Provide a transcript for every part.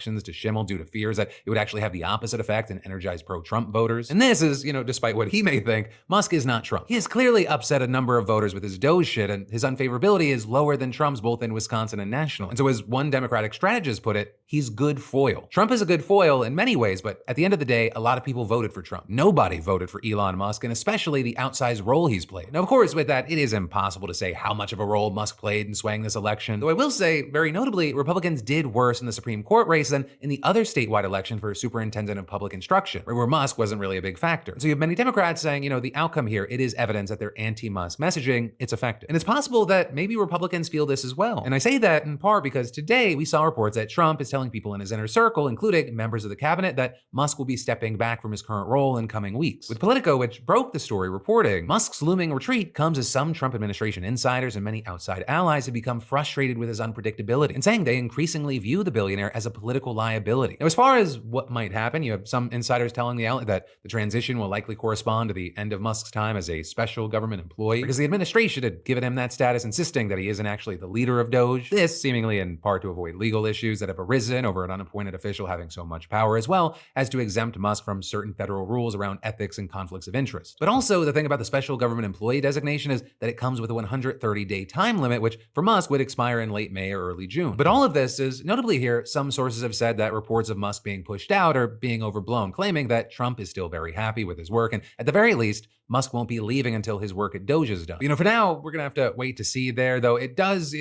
to shimmel due to fears that it would actually have the opposite effect and energize pro-Trump voters. And this is, despite what he may think, Musk is not Trump. He has clearly upset a number of voters with his Doge shit, and his unfavorability is lower than Trump's both in Wisconsin and nationally. And so as one Democratic strategist put it, he's good foil. Trump is a good foil in many ways, but at the end of the day, a lot of people voted for Trump. Nobody voted for Elon Musk, and especially the outsized role he's played. Now, of course, with that, it is impossible to say how much of a role Musk played in swaying this election, though I will say, very notably, Republicans did worse in the Supreme Court race than in the other statewide election for superintendent of public instruction, where Musk wasn't really a big factor. So you have many Democrats saying, the outcome here, it is evidence that their anti-Musk messaging, it's effective. And it's possible that maybe Republicans feel this as well. And I say that in part because today we saw reports that Trump is telling people in his inner circle, including members of the cabinet, that Musk will be stepping back from his current role in coming weeks. With Politico, which broke the story, reporting Musk's looming retreat comes as some Trump administration insiders and many outside allies have become frustrated with his unpredictability and saying they increasingly view the billionaire as a political liability. Now, as far as what might happen, you have some insiders telling the outlet that the transition will likely correspond to the end of Musk's time as a special government employee, because the administration had given him that status, insisting that he isn't actually the leader of Doge. This seemingly in part to avoid legal issues that have arisen over an unappointed official having so much power, as well as to exempt Musk from certain federal rules around ethics and conflicts of interest. But also, the thing about the special government employee designation is that it comes with a 130-day time limit, which for Musk would expire in late May or early June. But all of this is notably here, some sources have said that reports of Musk being pushed out are being overblown, claiming that Trump is still very happy with his work, and at the very least, Musk won't be leaving until his work at Doge is done. For now, we're gonna have to wait to see there, though it does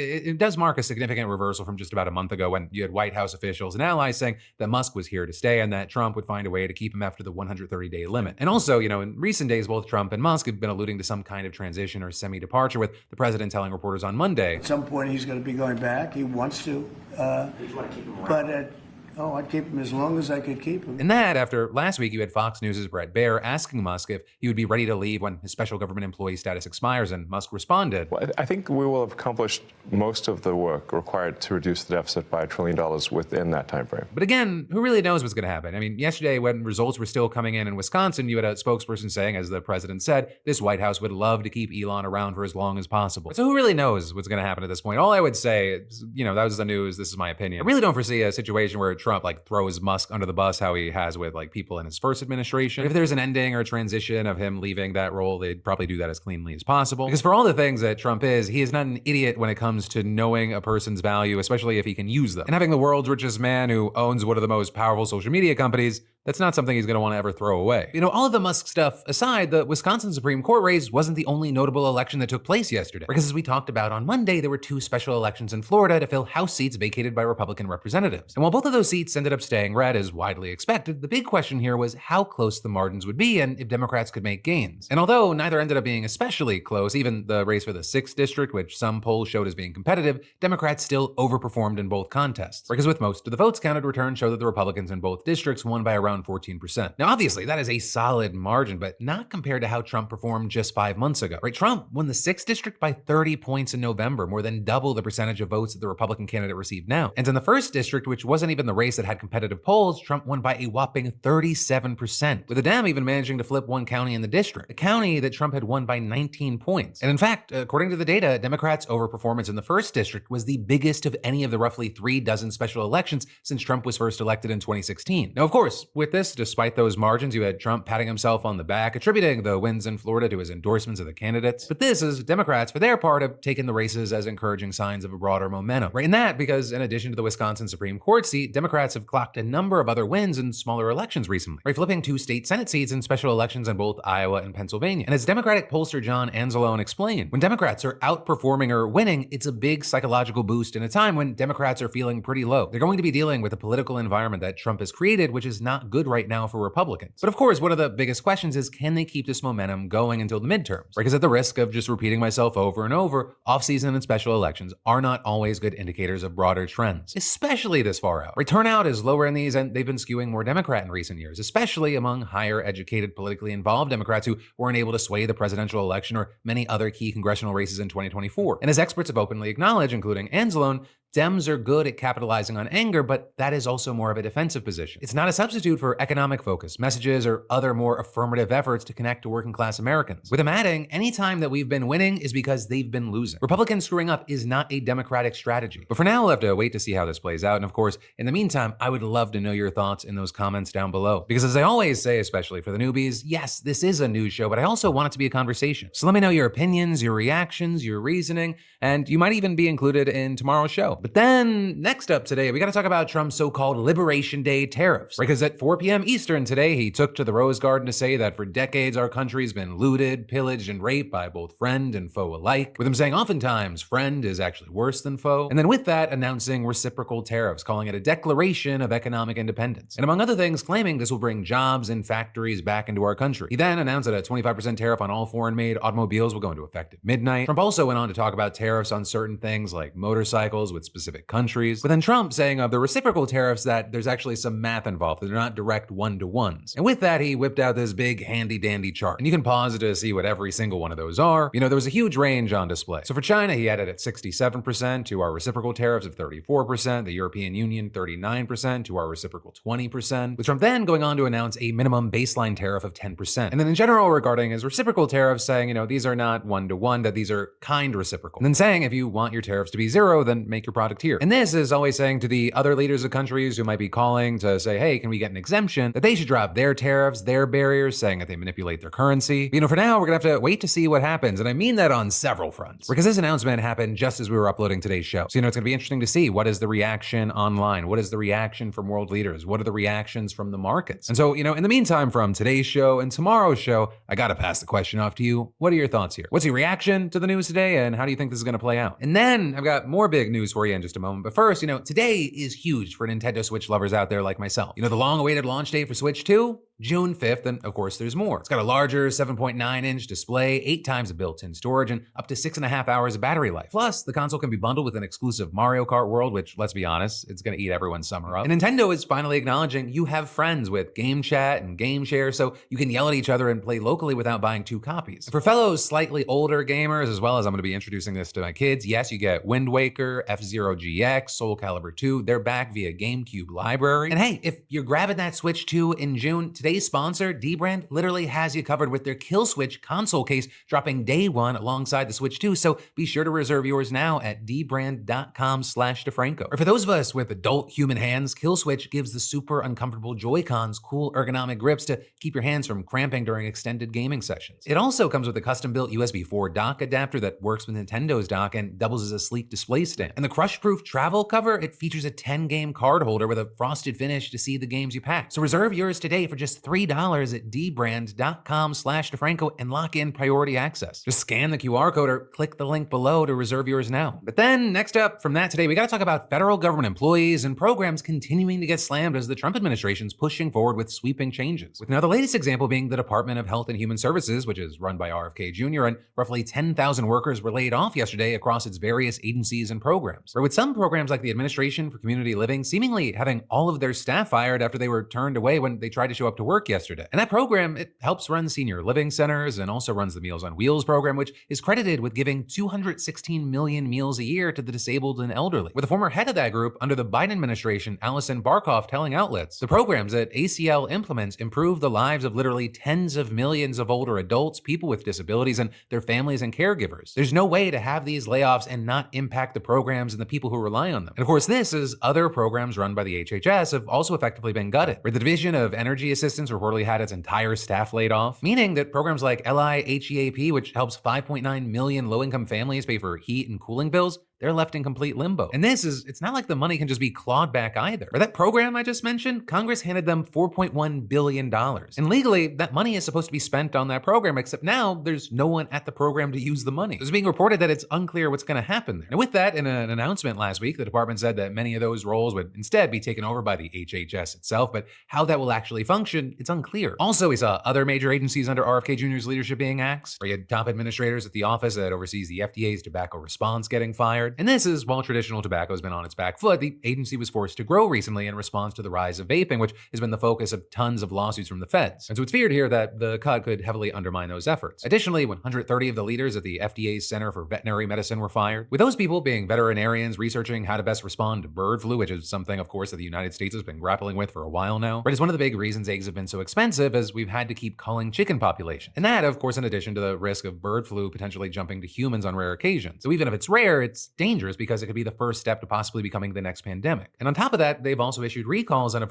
mark a significant reversal from just about a month ago when you had White House officials and allies saying that Musk was here to stay and that Trump would find a way to keep him after the 130-day limit. And also, in recent days, both Trump and Musk have been alluding to some kind of transition or semi-departure, with the president telling reporters on Monday, at some point he's going to be going back. He wants to. You want to keep him around. I'd keep him as long as I could keep him. And that, after last week, you had Fox News' Bret Baier asking Musk if he would be ready to leave when his special government employee status expires, and Musk responded, well, I think we will have accomplished most of the work required to reduce the deficit by $1 trillion within that time frame. But again, who really knows what's going to happen? Yesterday, when results were still coming in Wisconsin, you had a spokesperson saying, as the president said, this White House would love to keep Elon around for as long as possible. So who really knows what's going to happen at this point? All I would say is, that was the news. This is my opinion. I really don't foresee a situation where Trump throws Musk under the bus how he has with people in his first administration. If there's an ending or a transition of him leaving that role, they'd probably do that as cleanly as possible. Because for all the things that Trump is, he is not an idiot when it comes to knowing a person's value, especially if he can use them. And having the world's richest man who owns one of the most powerful social media companies, that's not something he's going to want to ever throw away. All of the Musk stuff aside, the Wisconsin Supreme Court race wasn't the only notable election that took place yesterday. Because as we talked about on Monday, there were two special elections in Florida to fill House seats vacated by Republican representatives. And while both of those seats ended up staying red as widely expected, the big question here was how close the margins would be and if Democrats could make gains. And although neither ended up being especially close, even the race for the 6th district, which some polls showed as being competitive, Democrats still overperformed in both contests. Because with most of the votes counted, returns show that the Republicans in both districts won by around 14%. Now, obviously, that is a solid margin, but not compared to how Trump performed just 5 months ago. Right? Trump won the 6th district by 30 points in November, more than double the percentage of votes that the Republican candidate received now. And in the 1st district, which wasn't even the race that had competitive polls, Trump won by a whopping 37%, with the Dem even managing to flip one county in the district, a county that Trump had won by 19 points. And in fact, according to the data, Democrats' overperformance in the 1st district was the biggest of any of the roughly 3 dozen special elections since Trump was first elected in 2016. Now, of course, with this, despite those margins, you had Trump patting himself on the back, attributing the wins in Florida to his endorsements of the candidates. But this is Democrats, for their part, have taken the races as encouraging signs of a broader momentum. Right? And that because in addition to the Wisconsin Supreme Court seat, Democrats have clocked a number of other wins in smaller elections recently, right? Flipping 2 state Senate seats in special elections in both Iowa and Pennsylvania. And as Democratic pollster John Anzalone explained, when Democrats are outperforming or winning, it's a big psychological boost in a time when Democrats are feeling pretty low. They're going to be dealing with a political environment that Trump has created, which is not good right now for Republicans. But of course, one of the biggest questions is, can they keep this momentum going until the midterms? Because at the risk of just repeating myself over and over, off-season and special elections are not always good indicators of broader trends, especially this far out. Right? Turnout is lower in these, and they've been skewing more Democrat in recent years, especially among higher educated, politically involved Democrats who weren't able to sway the presidential election or many other key congressional races in 2024. And as experts have openly acknowledged, including Anzalone, Dems are good at capitalizing on anger, but that is also more of a defensive position. It's not a substitute for economic focus, messages, or other more affirmative efforts to connect to working class Americans. With them adding, any time that we've been winning is because they've been losing. Republicans screwing up is not a Democratic strategy. But for now, we'll have to wait to see how this plays out. And of course, in the meantime, I would love to know your thoughts in those comments down below. Because as I always say, especially for the newbies, yes, this is a news show, but I also want it to be a conversation. So let me know your opinions, your reactions, your reasoning, and you might even be included in tomorrow's show. But then, next up today, we gotta talk about Trump's so-called Liberation Day tariffs. Right, because at 4 p.m. Eastern today, he took to the Rose Garden to say that for decades our country's been looted, pillaged, and raped by both friend and foe alike, with him saying oftentimes friend is actually worse than foe, and then with that announcing reciprocal tariffs, calling it a declaration of economic independence, and among other things claiming this will bring jobs and factories back into our country. He then announced that a 25% tariff on all foreign-made automobiles will go into effect at midnight. Trump also went on to talk about tariffs on certain things like motorcycles with specific countries, but then Trump saying of the reciprocal tariffs that there's actually some math involved, that they're not direct one-to-ones. And with that, he whipped out this big handy-dandy chart. And you can pause to see what every single one of those are. You know, there was a huge range on display. So for China, he had it at 67%, to our reciprocal tariffs of 34%, the European Union 39%, to our reciprocal 20%, with Trump then going on to announce a minimum baseline tariff of 10%. And then in general regarding his reciprocal tariffs, saying, you know, these are not one-to-one, that these are kind reciprocal. And then saying if you want your tariffs to be zero, then make your product here. And this is always saying to the other leaders of countries who might be calling to say, hey, can we get an exemption, that they should drop their tariffs, their barriers, saying that they manipulate their currency. But, you know, for now, we're gonna have to wait to see what happens. And I mean that on several fronts, because this announcement happened just as we were uploading today's show. So, you know, it's gonna be interesting to see what is the reaction online, what is the reaction from world leaders, what are the reactions from the markets. And so, you know, in the meantime, from today's show and tomorrow's show, I gotta pass the question off to you. What are your thoughts here? What's your reaction to the news today, and how do you think this is gonna play out? And then I've got more big news for you in just a moment. But first, you know, today is huge for Nintendo Switch lovers out there like myself. You know, the long-awaited launch date for Switch 2? June 5th, and of course there's more. It's got a larger 7.9-inch display, 8 times the built-in storage, and up to 6.5 hours of battery life. Plus, the console can be bundled with an exclusive Mario Kart world, which, let's be honest, it's gonna eat everyone's summer up. And Nintendo is finally acknowledging you have friends with Game Chat and Game Share, so you can yell at each other and play locally without buying 2 copies. For fellow slightly older gamers, as well as I'm gonna be introducing this to my kids, yes, you get Wind Waker, F-Zero GX, Soul Calibur 2, they're back via GameCube Library. And hey, if you're grabbing that Switch 2 in June, today's sponsor, Dbrand, literally has you covered with their Kill Switch console case dropping day 1 alongside the Switch 2, so be sure to reserve yours now at dbrand.com/DeFranco. Or for those of us with adult human hands, Kill Switch gives the super uncomfortable Joy-Cons cool ergonomic grips to keep your hands from cramping during extended gaming sessions. It also comes with a custom-built USB 4 dock adapter that works with Nintendo's dock and doubles as a sleek display stand. And the crush-proof travel cover, it features a 10-game card holder with a frosted finish to see the games you pack. So reserve yours today for just $3 at dbrand.com/DeFranco and lock in priority access. Just scan the QR code or click the link below to reserve yours now. But then next up from that today, we gotta talk about federal government employees and programs continuing to get slammed as the Trump administration's pushing forward with sweeping changes. With now the latest example being the Department of Health and Human Services, which is run by RFK Jr., and roughly 10,000 workers were laid off yesterday across its various agencies and programs. Or with some programs like the Administration for Community Living seemingly having all of their staff fired after they were turned away when they tried to show up to work yesterday. And that program, it helps run senior living centers and also runs the Meals on Wheels program, which is credited with giving 216 million meals a year to the disabled and elderly. With the former head of that group under the Biden administration, Allison Barkoff, telling outlets, the programs that ACL implements improve the lives of literally tens of millions of older adults, people with disabilities, and their families and caregivers. There's no way to have these layoffs and not impact the programs and the people who rely on them. And of course, this is other programs run by the HHS have also effectively been gutted, where the Division of Energy Assistance reportedly had its entire staff laid off, meaning that programs like LIHEAP, which helps 5.9 million low-income families pay for heat and cooling bills, they're left in complete limbo. And it's not like the money can just be clawed back either. For that program I just mentioned, Congress handed them $4.1 billion. And legally, that money is supposed to be spent on that program, except now there's no one at the program to use the money. It's being reported that it's unclear what's gonna happen there. And with that, in an announcement last week, the department said that many of those roles would instead be taken over by the HHS itself, but how that will actually function, it's unclear. Also, we saw other major agencies under RFK Jr.'s leadership being axed, where you had top administrators at the office that oversees the FDA's tobacco response getting fired. fired. And this is while traditional tobacco has been on its back foot, the agency was forced to grow recently in response to the rise of vaping, which has been the focus of tons of lawsuits from the feds. And so it's feared here that the cut could heavily undermine those efforts. Additionally, 130 of the leaders at the FDA's Center for Veterinary Medicine were fired, with those people being veterinarians researching how to best respond to bird flu, which is something, of course, that the United States has been grappling with for a while now. But it's one of the big reasons eggs have been so expensive, as we've had to keep culling chicken population. And that, of course, in addition to the risk of bird flu potentially jumping to humans on rare occasions. So even if it's rare, it's dangerous because it could be the first step to possibly becoming the next pandemic. And on top of that, they've also issued recalls on a